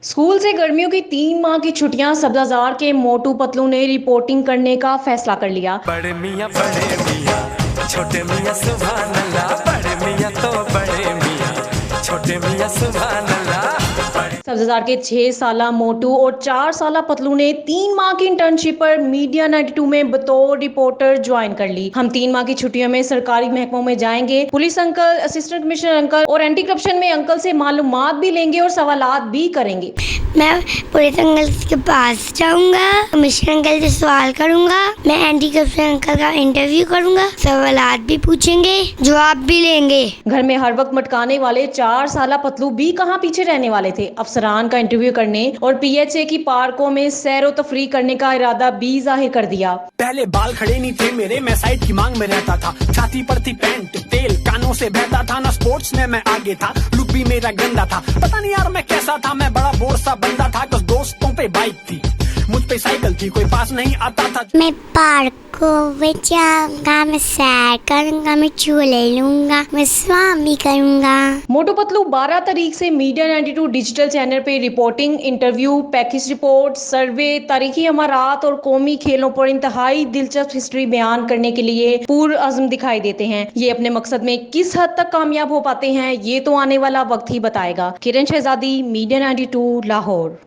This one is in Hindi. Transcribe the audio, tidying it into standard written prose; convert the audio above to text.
स्कूल से गर्मियों की 3 माह की छुट्टियां सब्जाजार के मोटू पतलू ने रिपोर्टिंग करने का फैसला कर लिया। बड़े मियाँ छोटे मियाँ सुभान अल्लाह, बड़े मियाँ तो बड़े मियाँ छोटे मियाँ सुभान अल्लाह। सब्जाजार के 6 साला मोटू और 4 साला पतलू ने 3 माह की इंटर्नशिप पर मीडिया 92 में बतौर रिपोर्टर ज्वाइन कर ली। हम 3 माह की छुट्टियों में सरकारी महकमों में जाएंगे, police uncle, assistant commissioner uncle और एंटी करप्शन में अंकल से मालूमात भी लेंगे और सवालात भी करेंगे। मैं पुलिस अंकल के पास जाऊंगा, कमिश्नर अंकल से सवाल करूंगा, मैं एंटी करप्शन अंकल का इंटरव्यू करूंगा, सवालात भी पूछेंगे, जवाब भी लेंगे। घर में हर वक्त मटकाने वाले 4 साला पतलू भी कहाँ पीछे रहने वाले थे। अफसरान का इंटरव्यू करने और पीएचए की पार्कों में सैरो तफरी करने का इरादा भी जाहिर कर दिया। पहले बाल खड़े नहीं थे मेरे, मैं साइड की मांग में रहता था, छाती पर थी पैंट, तेल कानों से बहता था, ना स्पोर्ट्स में मैं आगे था, लुक भी मेरा गंदा था, पता नहीं यार मैं कैसा था, मैं बड़ा बोर सा बंदा था, कुछ दोस्तों पे बाइक थी, मुझ पे साइकिल थी, कोई पास नहीं आता था। मैं पार्कों में जाऊंगा, मैं सैर करूंगा, मैं झूले लूंगा, मैं स्वामी करूंगा। मोटू पतलू 12 तारीख से मीडिया 92 डिजिटल चैनल पे रिपोर्टिंग, इंटरव्यू, पैकेज रिपोर्ट, सर्वे, तारीखी अमारात और कौमी खेलों पर इंतहाई दिलचस्प हिस्ट्री बयान करने के लिए पूर्ण अज़्म दिखाई देते हैं। ये अपने मकसद में किस हद तक कामयाब हो पाते हैं, ये तो आने वाला वक्त ही बताएगा। किरण शहजादी, मीडिया 92, लाहौर।